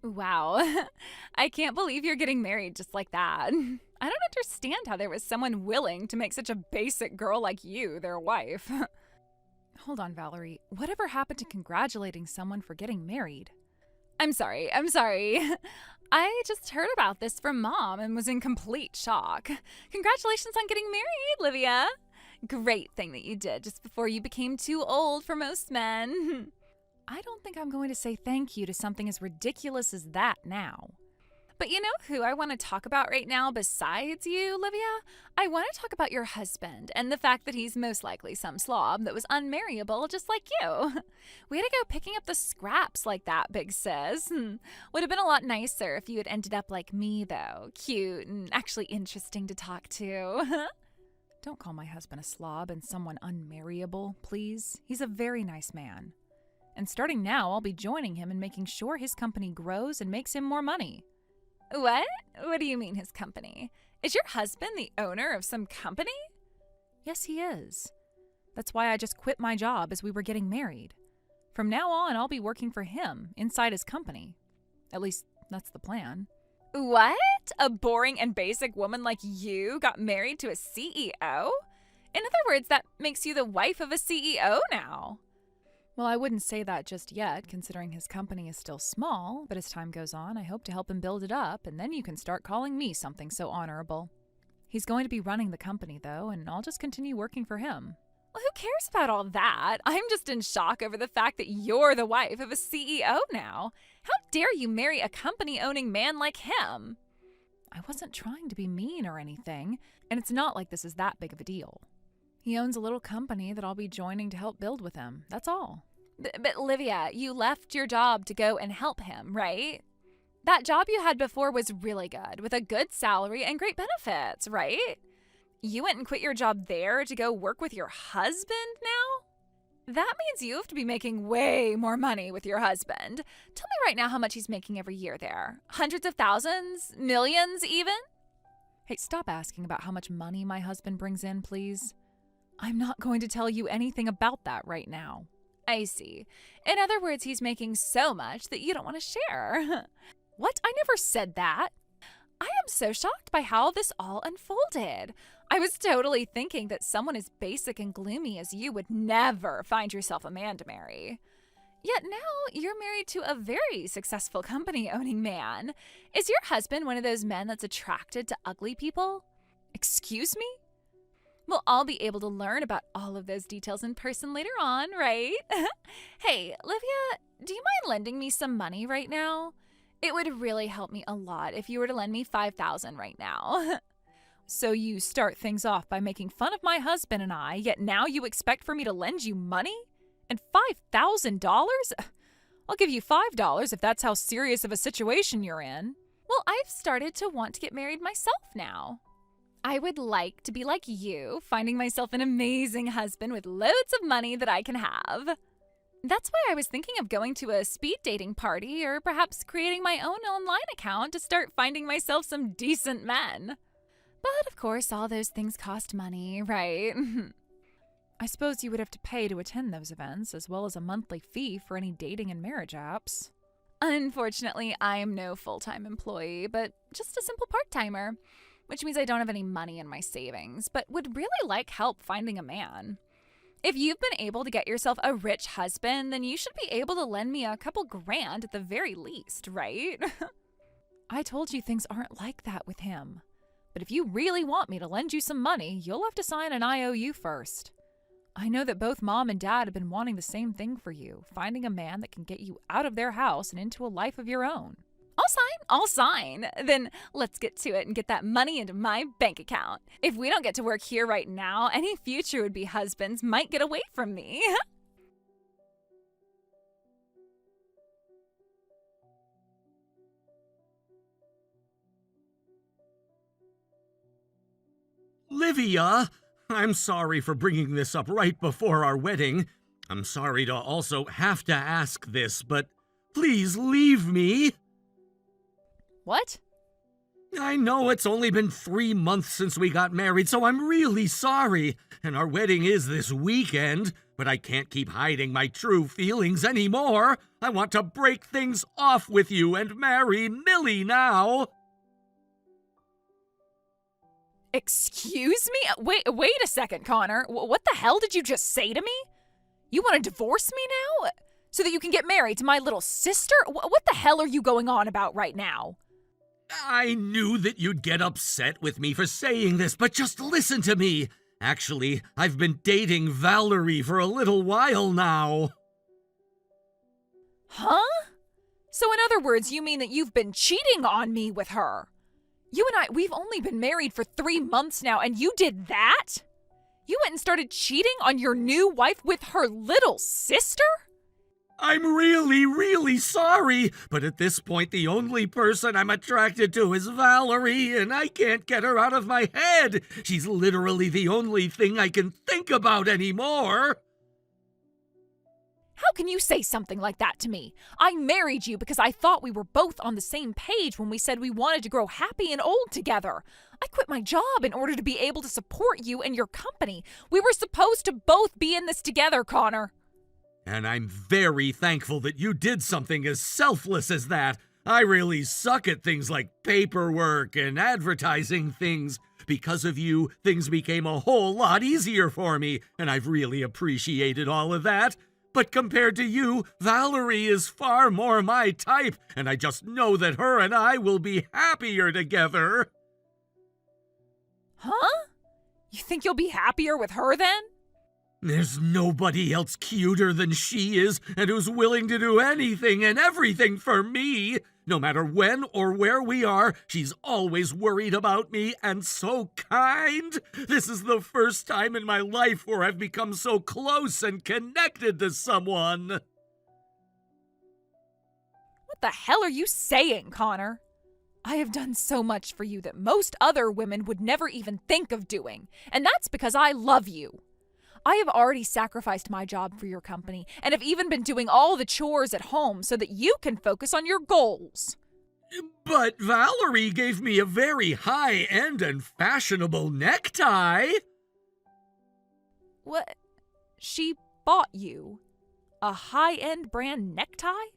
Wow. I can't believe you're getting married just like that. I don't understand how there was someone willing to make such a basic girl like you their wife. Hold on, Valerie. Whatever happened to congratulating someone for getting married? I'm sorry. I just heard about this from Mom and was in complete shock. Congratulations on getting married, Livia. Great thing that you did just before you became too old for most men. I don't think I'm going to say thank you to something as ridiculous as that now. But you know who I want to talk about right now besides you, Livia? I want to talk about your husband and the fact that he's most likely some slob that was unmarriable just like you. Way to go picking up the scraps like that, big sis. Would have been a lot nicer if you had ended up like me, though. Cute and actually interesting to talk to. Don't call my husband a slob and someone unmarriable, please. He's a very nice man. And starting now, I'll be joining him in making sure his company grows and makes him more money. What? What do you mean his company? Is your husband the owner of some company? Yes, he is. That's why I just quit my job as we were getting married. From now on, I'll be working for him inside his company. At least, that's the plan. What? A boring and basic woman like you got married to a CEO? In other words, that makes you the wife of a CEO now. Well, I wouldn't say that just yet, considering his company is still small, but as time goes on, I hope to help him build it up, and then you can start calling me something so honorable. He's going to be running the company, though, and I'll just continue working for him. Well, who cares about all that? I'm just in shock over the fact that you're the wife of a CEO now. How dare you marry a company-owning man like him? I wasn't trying to be mean or anything, and it's not like this is that big of a deal. He owns a little company that I'll be joining to help build with him. That's all. But Livia, you left your job to go and help him, right? That job you had before was really good, with a good salary and great benefits, right? You went and quit your job there to go work with your husband now? That means you have to be making way more money with your husband. Tell me right now how much he's making every year there. Hundreds of thousands? Millions even? Hey, stop asking about how much money my husband brings in, please. I'm not going to tell you anything about that right now. I see. In other words, he's making so much that you don't want to share. What? I never said that. I am so shocked by how this all unfolded. I was totally thinking that someone as basic and gloomy as you would never find yourself a man to marry. Yet now you're married to a very successful company-owning man. Is your husband one of those men that's attracted to ugly people? Excuse me? We'll all be able to learn about all of those details in person later on, right? Hey, Livia, do you mind lending me some money right now? It would really help me a lot if you were to lend me $5,000 right now. So you start things off by making fun of my husband and I, yet now you expect for me to lend you money? And $5,000? I'll give you $5 if that's how serious of a situation you're in. Well, I've started to want to get married myself now. I would like to be like you, finding myself an amazing husband with loads of money that I can have. That's why I was thinking of going to a speed dating party or perhaps creating my own online account to start finding myself some decent men. But of course, all those things cost money, right? I suppose you would have to pay to attend those events, as well as a monthly fee for any dating and marriage apps. Unfortunately, I am no full-time employee, but just a simple part-timer. Which means I don't have any money in my savings, but would really like help finding a man. If you've been able to get yourself a rich husband, then you should be able to lend me a couple grand at the very least, right? I told you things aren't like that with him. But if you really want me to lend you some money, you'll have to sign an IOU first. I know that both Mom and Dad have been wanting the same thing for you, finding a man that can get you out of their house and into a life of your own. I'll sign. Then let's get to it and get that money into my bank account. If we don't get to work here right now, any future would-be husbands might get away from me. Livia, I'm sorry for bringing this up right before our wedding. I'm sorry to also have to ask this, but please leave me. What? I know it's only been 3 months since we got married, so I'm really sorry. And our wedding is this weekend, but I can't keep hiding my true feelings anymore. I want to break things off with you and marry Millie now. Excuse me? Wait a second, Connor. What the hell did you just say to me? You want to divorce me now? So that you can get married to my little sister? What the hell are you going on about right now? I knew that you'd get upset with me for saying this, but just listen to me. Actually, I've been dating Valerie for a little while now. Huh? So in other words, you mean that you've been cheating on me with her? You and we've only been married for 3 months now, and you did that? You went and started cheating on your new wife with her little sister? I'm really, really sorry, but at this point the only person I'm attracted to is Valerie, and I can't get her out of my head. She's literally the only thing I can think about anymore. How can you say something like that to me? I married you because I thought we were both on the same page when we said we wanted to grow happy and old together. I quit my job in order to be able to support you and your company. We were supposed to both be in this together, Connor. And I'm very thankful that you did something as selfless as that. I really suck at things like paperwork and advertising things. Because of you, things became a whole lot easier for me, and I've really appreciated all of that. But compared to you, Valerie is far more my type, and I just know that her and I will be happier together. Huh? You think you'll be happier with her then? There's nobody else cuter than she is, and who's willing to do anything and everything for me. No matter when or where we are, she's always worried about me and so kind. This is the first time in my life where I've become so close and connected to someone. What the hell are you saying, Connor? I have done so much for you that most other women would never even think of doing, and that's because I love you. I have already sacrificed my job for your company and have even been doing all the chores at home so that you can focus on your goals. But Valerie gave me a very high-end and fashionable necktie. What? She bought you a high-end brand necktie?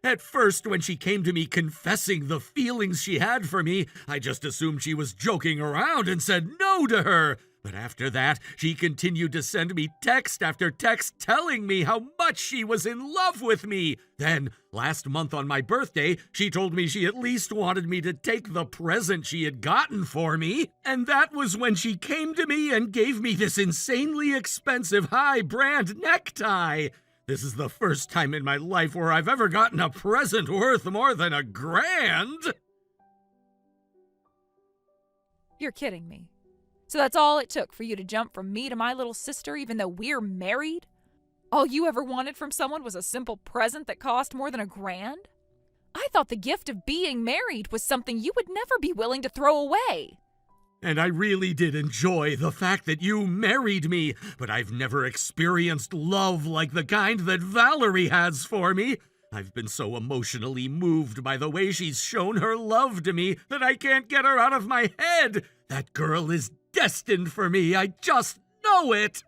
At first, when she came to me confessing the feelings she had for me, I just assumed she was joking around and said no to her. But after that, she continued to send me text after text telling me how much she was in love with me. Then, last month on my birthday, she told me she at least wanted me to take the present she had gotten for me. And that was when she came to me and gave me this insanely expensive high-brand necktie. This is the first time in my life where I've ever gotten a present worth more than $1,000. You're kidding me. So that's all it took for you to jump from me to my little sister even though we're married? All you ever wanted from someone was a simple present that cost more than $1,000? I thought the gift of being married was something you would never be willing to throw away. And I really did enjoy the fact that you married me, but I've never experienced love like the kind that Valerie has for me. I've been so emotionally moved by the way she's shown her love to me that I can't get her out of my head. That girl is destined for me. I just know it.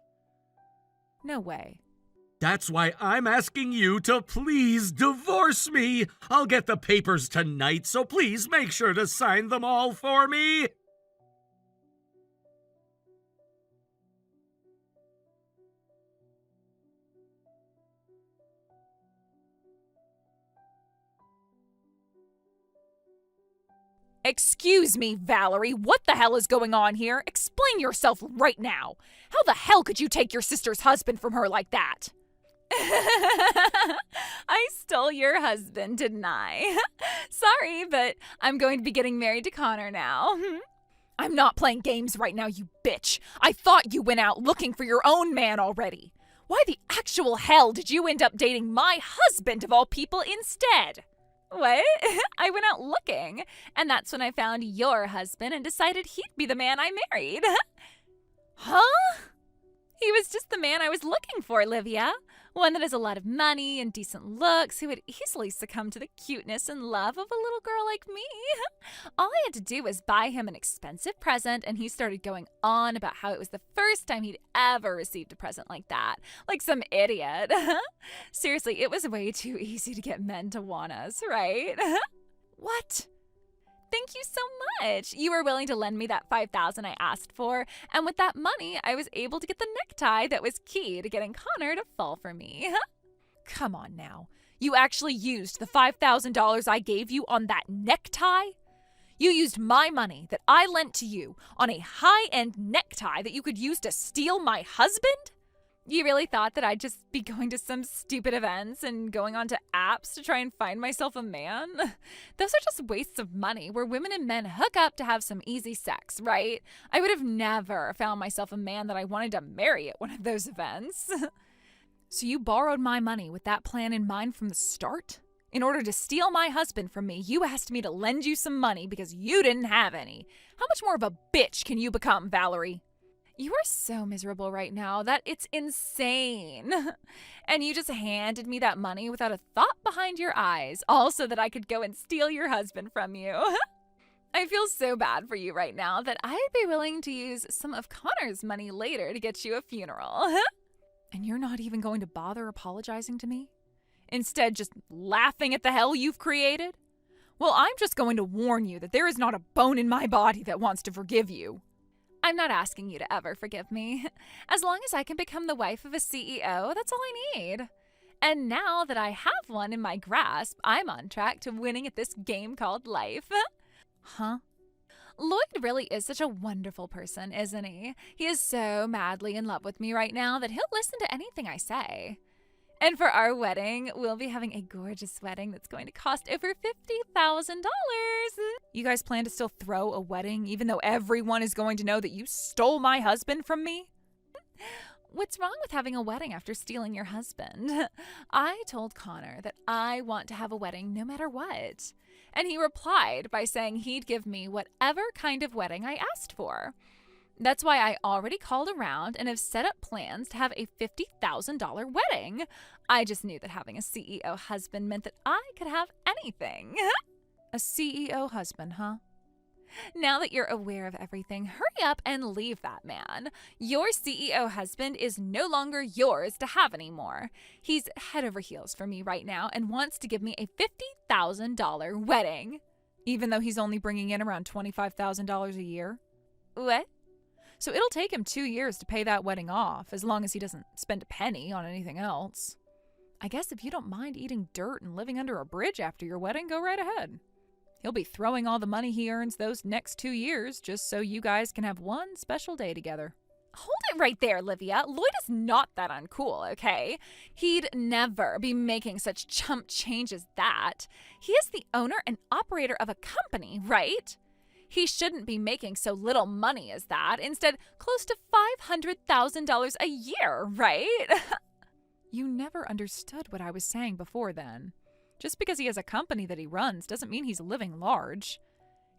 No way. That's why I'm asking you to please divorce me. I'll get the papers tonight, so please make sure to sign them all for me. Excuse me, Valerie, what the hell is going on here? Explain yourself right now. How the hell could you take your sister's husband from her like that? I stole your husband, didn't I? Sorry, but I'm going to be getting married to Connor now. I'm not playing games right now, you bitch. I thought you went out looking for your own man already. Why the actual hell did you end up dating my husband of all people instead? What? I went out looking, and that's when I found your husband and decided he'd be the man I married. Huh? He was just the man I was looking for, Livia. One that has a lot of money and decent looks, who would easily succumb to the cuteness and love of a little girl like me. All I had to do was buy him an expensive present, and he started going on about how it was the first time he'd ever received a present like that. Like some idiot. Seriously, it was way too easy to get men to want us, right? What? Thank you so much. You were willing to lend me that $5,000 I asked for, and with that money, I was able to get the necktie that was key to getting Connor to fall for me. Come on now. You actually used the $5,000 I gave you on that necktie? You used my money that I lent to you on a high-end necktie that you could use to steal my husband? You really thought that I'd just be going to some stupid events and going onto apps to try and find myself a man? Those are just wastes of money where women and men hook up to have some easy sex, right? I would have never found myself a man that I wanted to marry at one of those events. So you borrowed my money with that plan in mind from the start? In order to steal my husband from me, you asked me to lend you some money because you didn't have any. How much more of a bitch can you become, Valerie? You are so miserable right now that it's insane. And you just handed me that money without a thought behind your eyes, all so that I could go and steal your husband from you. I feel so bad for you right now that I'd be willing to use some of Connor's money later to get you a funeral. And you're not even going to bother apologizing to me? Instead, just laughing at the hell you've created? Well, I'm just going to warn you that there is not a bone in my body that wants to forgive you. I'm not asking you to ever forgive me. As long as I can become the wife of a CEO, that's all I need. And now that I have one in my grasp, I'm on track to winning at this game called life. Huh? Lloyd really is such a wonderful person, isn't he? He is so madly in love with me right now that he'll listen to anything I say. And for our wedding, we'll be having a gorgeous wedding that's going to cost over $50,000. You guys plan to still throw a wedding even though everyone is going to know that you stole my husband from me? What's wrong with having a wedding after stealing your husband? I told Connor that I want to have a wedding no matter what. And he replied by saying he'd give me whatever kind of wedding I asked for. That's why I already called around and have set up plans to have a $50,000 wedding. I just knew that having a CEO husband meant that I could have anything. A CEO husband, huh? Now that you're aware of everything, hurry up and leave that man. Your CEO husband is no longer yours to have anymore. He's head over heels for me right now and wants to give me a $50,000 wedding, even though he's only bringing in around $25,000 a year. What? So it'll take him 2 years to pay that wedding off, as long as he doesn't spend a penny on anything else. I guess if you don't mind eating dirt and living under a bridge after your wedding, go right ahead. He'll be throwing all the money he earns those next 2 years just so you guys can have one special day together. Hold it right there, Livia. Lloyd is not that uncool, okay? He'd never be making such chump change as that. He is the owner and operator of a company, right? He shouldn't be making so little money as that. Instead, close to $500,000 a year, right? You never understood what I was saying before then. Just because he has a company that he runs doesn't mean he's living large.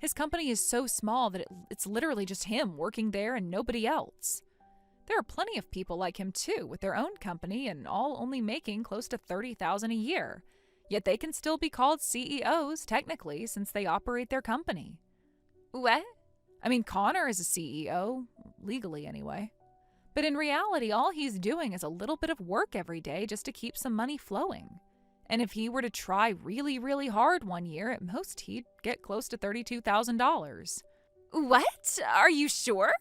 His company is so small that it's literally just him working there and nobody else. There are plenty of people like him too, with their own company and all only making close to $30,000 a year. Yet they can still be called CEOs, technically, since they operate their company. What? I mean, Connor is a CEO, legally anyway. But in reality, all he's doing is a little bit of work every day just to keep some money flowing. And if he were to try really, really hard one year, at most he'd get close to $32,000. What? Are you sure?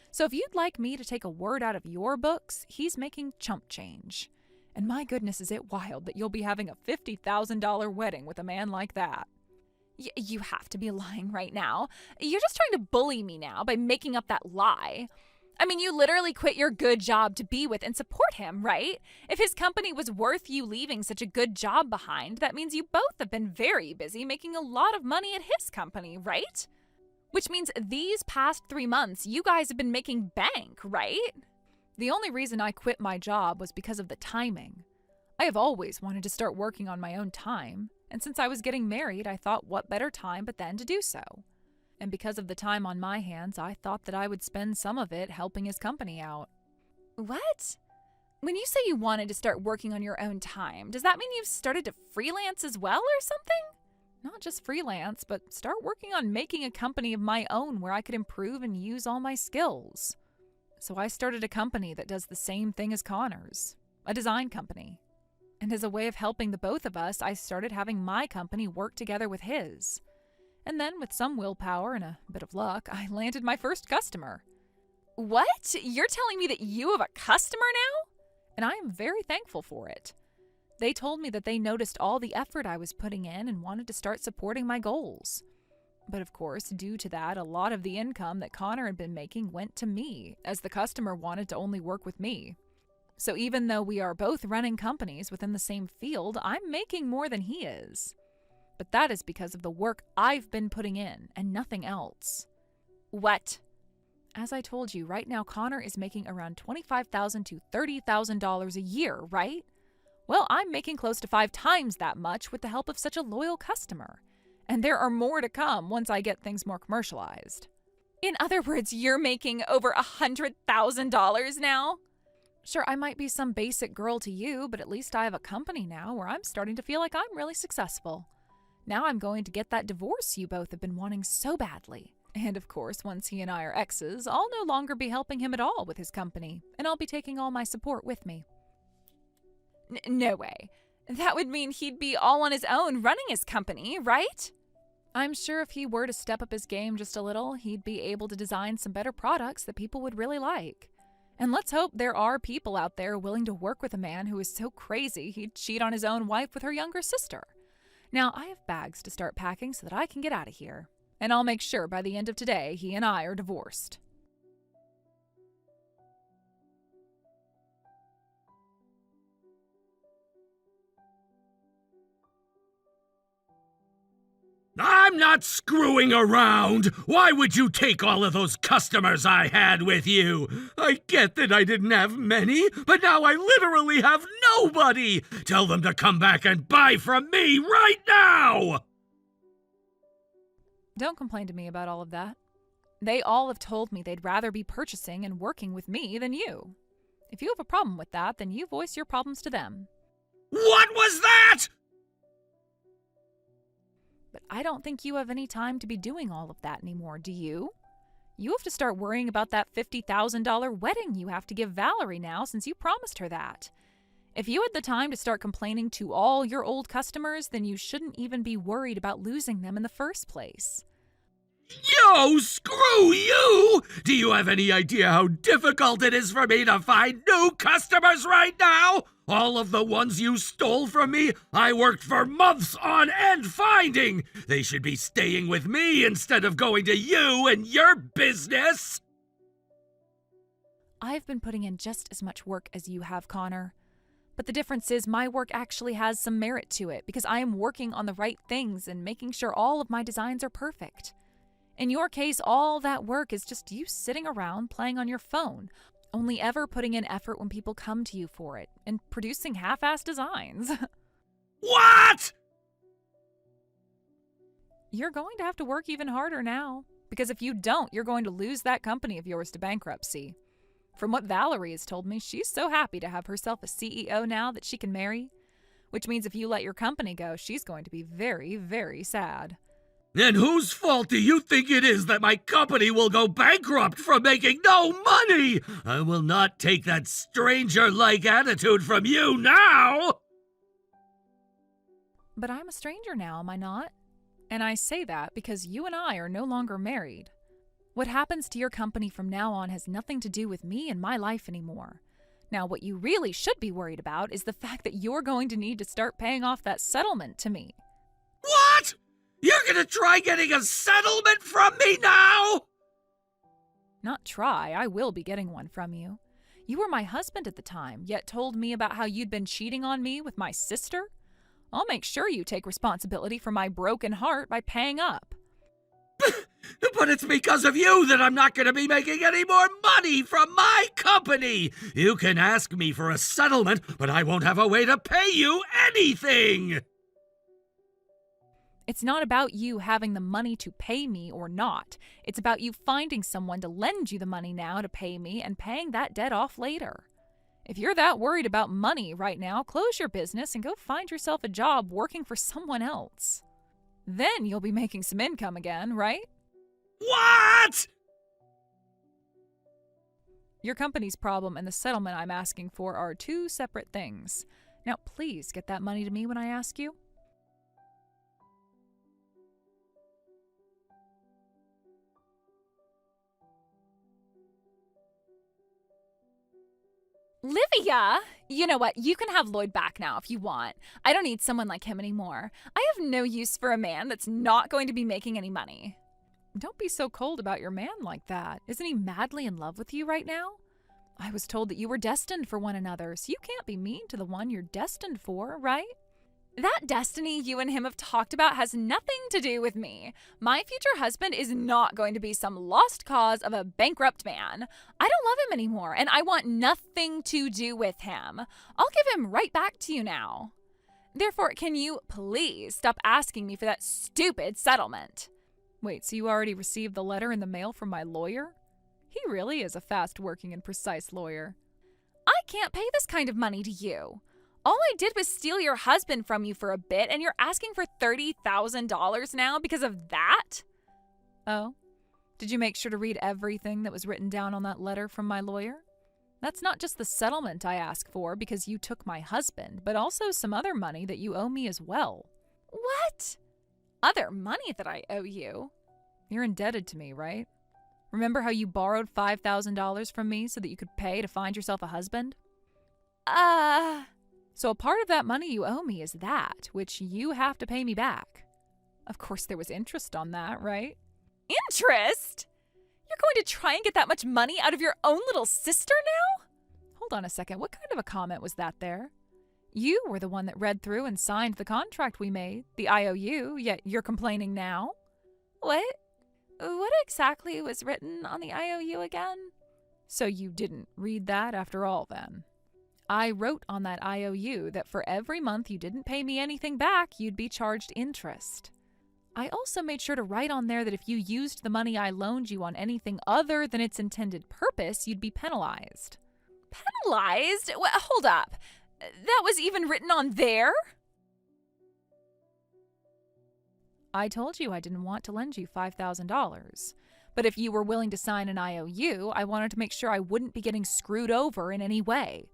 So if you'd like me to take a word out of your books, he's making chump change. And my goodness, is it wild that you'll be having a $50,000 wedding with a man like that. You have to be lying right now. You're just trying to bully me now by making up that lie. I mean, you literally quit your good job to be with and support him, right? If his company was worth you leaving such a good job behind, that means you both have been very busy making a lot of money at his company, right? Which means these past 3 months, you guys have been making bank, right? The only reason I quit my job was because of the timing. I have always wanted to start working on my own time. And since I was getting married, I thought what better time but then to do so. And because of the time on my hands, I thought that I would spend some of it helping his company out. What? When you say you wanted to start working on your own time, does that mean you've started to freelance as well or something? Not just freelance, but start working on making a company of my own where I could improve and use all my skills. So I started a company that does the same thing as Connor's, a design company. And as a way of helping the both of us, I started having my company work together with his. And then, with some willpower and a bit of luck, I landed my first customer. What? You're telling me that you have a customer now? And I am very thankful for it. They told me that they noticed all the effort I was putting in and wanted to start supporting my goals. But of course, due to that, a lot of the income that Connor had been making went to me, as the customer wanted to only work with me. So even though we are both running companies within the same field, I'm making more than he is. But that is because of the work I've been putting in and nothing else. What? As I told you, right now Connor is making around $25,000 to $30,000 a year, right? Well, I'm making close to 5 times that much with the help of such a loyal customer. And there are more to come once I get things more commercialized. In other words, you're making over $100,000 now? Sure, I might be some basic girl to you, but at least I have a company now where I'm starting to feel like I'm really successful. Now I'm going to get that divorce you both have been wanting so badly. And of course, once he and I are exes, I'll no longer be helping him at all with his company, and I'll be taking all my support with me. No way. That would mean he'd be all on his own running his company, right? I'm sure if he were to step up his game just a little, he'd be able to design some better products that people would really like. And let's hope there are people out there willing to work with a man who is so crazy he'd cheat on his own wife with her younger sister. Now, I have bags to start packing so that I can get out of here. And I'll make sure by the end of today he and I are divorced. I'm not screwing around! Why would you take all of those customers I had with you? I get that I didn't have many, but now I literally have nobody! Tell them to come back and buy from me right now! Don't complain to me about all of that. They all have told me they'd rather be purchasing and working with me than you. If you have a problem with that, then you voice your problems to them. What was that?! But I don't think you have any time to be doing all of that anymore, do you? You have to start worrying about that $50,000 wedding you have to give Valerie now since you promised her that. If you had the time to start complaining to all your old customers, then you shouldn't even be worried about losing them in the first place. Yo, screw you! Do you have any idea how difficult it is for me to find new customers right now? All of the ones you stole from me, I worked for months on end finding. They should be staying with me instead of going to you and your business. I've been putting in just as much work as you have, Connor. But the difference is my work actually has some merit to it because I am working on the right things and making sure all of my designs are perfect. In your case, all that work is just you sitting around playing on your phone, only ever putting in effort when people come to you for it, and producing half-assed designs. What?! You're going to have to work even harder now, because if you don't, you're going to lose that company of yours to bankruptcy. From what Valerie has told me, she's so happy to have herself a CEO now that she can marry, which means if you let your company go, she's going to be very, very sad. And whose fault do you think it is that my company will go bankrupt from making no money? I will not take that stranger-like attitude from you now! But I'm a stranger now, am I not? And I say that because you and I are no longer married. What happens to your company from now on has nothing to do with me and my life anymore. Now, what you really should be worried about is the fact that you're going to need to start paying off that settlement to me. What?! You're gonna try getting a settlement from me now?! Not try, I will be getting one from you. You were my husband at the time, yet told me about how you'd been cheating on me with my sister. I'll make sure you take responsibility for my broken heart by paying up. But it's because of you that I'm not gonna be making any more money from my company! You can ask me for a settlement, but I won't have a way to pay you anything! It's not about you having the money to pay me or not. It's about you finding someone to lend you the money now to pay me and paying that debt off later. If you're that worried about money right now, close your business and go find yourself a job working for someone else. Then you'll be making some income again, right? What? Your company's problem and the settlement I'm asking for are two separate things. Now, please get that money to me when I ask you. Livia! You know what? You can have Lloyd back now if you want. I don't need someone like him anymore. I have no use for a man that's not going to be making any money. Don't be so cold about your man like that. Isn't he madly in love with you right now? I was told that you were destined for one another, so you can't be mean to the one you're destined for, right? That destiny you and him have talked about has nothing to do with me. My future husband is not going to be some lost cause of a bankrupt man. I don't love him anymore, and I want nothing to do with him. I'll give him right back to you now. Therefore, can you please stop asking me for that stupid settlement? Wait, so you already received the letter in the mail from my lawyer? He really is a fast-working and precise lawyer. I can't pay this kind of money to you. All I did was steal your husband from you for a bit, and you're asking for $30,000 now because of that? Oh, did you make sure to read everything that was written down on that letter from my lawyer? That's not just the settlement I ask for because you took my husband, but also some other money that you owe me as well. What? Other money that I owe you? You're indebted to me, right? Remember how you borrowed $5,000 from me so that you could pay to find yourself a husband? So a part of that money you owe me is that, which you have to pay me back. Of course, there was interest on that, right? Interest? You're going to try and get that much money out of your own little sister now? Hold on a second. What kind of a comment was that there? You were the one that read through and signed the contract we made, the IOU, yet you're complaining now? What? What exactly was written on the IOU again? So you didn't read that after all, then? I wrote on that IOU that for every month you didn't pay me anything back, you'd be charged interest. I also made sure to write on there that if you used the money I loaned you on anything other than its intended purpose, you'd be penalized. Penalized? Well, hold up. That was even written on there? I told you I didn't want to lend you $5,000. But if you were willing to sign an IOU, I wanted to make sure I wouldn't be getting screwed over in any way.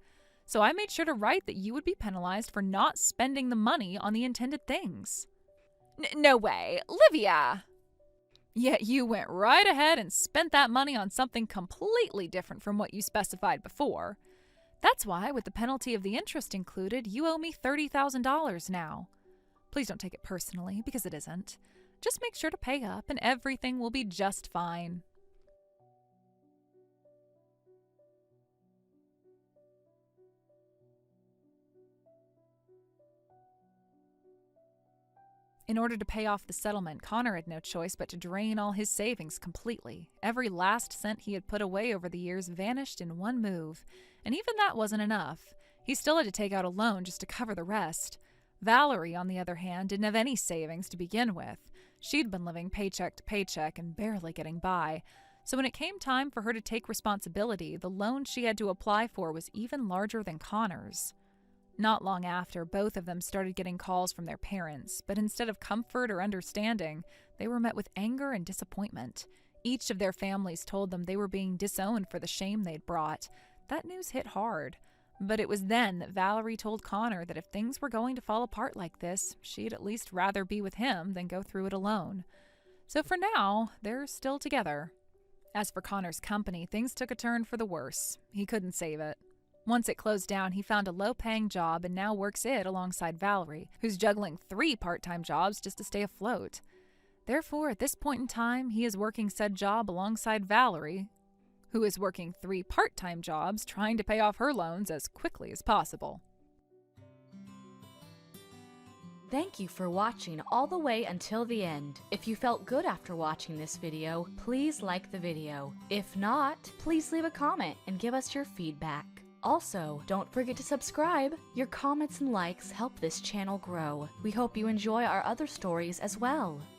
So I made sure to write that you would be penalized for not spending the money on the intended things. No way. Livia! Yet you went right ahead and spent that money on something completely different from what you specified before. That's why, with the penalty of the interest included, you owe me $30,000 now. Please don't take it personally, because it isn't. Just make sure to pay up and everything will be just fine. In order to pay off the settlement, Connor had no choice but to drain all his savings completely. Every last cent he had put away over the years vanished in one move. And even that wasn't enough. He still had to take out a loan just to cover the rest. Valerie, on the other hand, didn't have any savings to begin with. She'd been living paycheck to paycheck and barely getting by. So when it came time for her to take responsibility, the loan she had to apply for was even larger than Connor's. Not long after, both of them started getting calls from their parents, but instead of comfort or understanding, they were met with anger and disappointment. Each of their families told them they were being disowned for the shame they'd brought. That news hit hard. But it was then that Valerie told Connor that if things were going to fall apart like this, she'd at least rather be with him than go through it alone. So for now, they're still together. As for Connor's company, things took a turn for the worse. He couldn't save it. Once it closed down, he found a low-paying job and now works it alongside Valerie, who's juggling 3 part-time jobs just to stay afloat. Therefore, at this point in time, he is working said job alongside Valerie, who is working 3 part-time jobs trying to pay off her loans as quickly as possible. Thank you for watching all the way until the end. If you felt good after watching this video, please like the video. If not, please leave a comment and give us your feedback. Also, don't forget to subscribe. Your comments and likes help this channel grow. We hope you enjoy our other stories as well.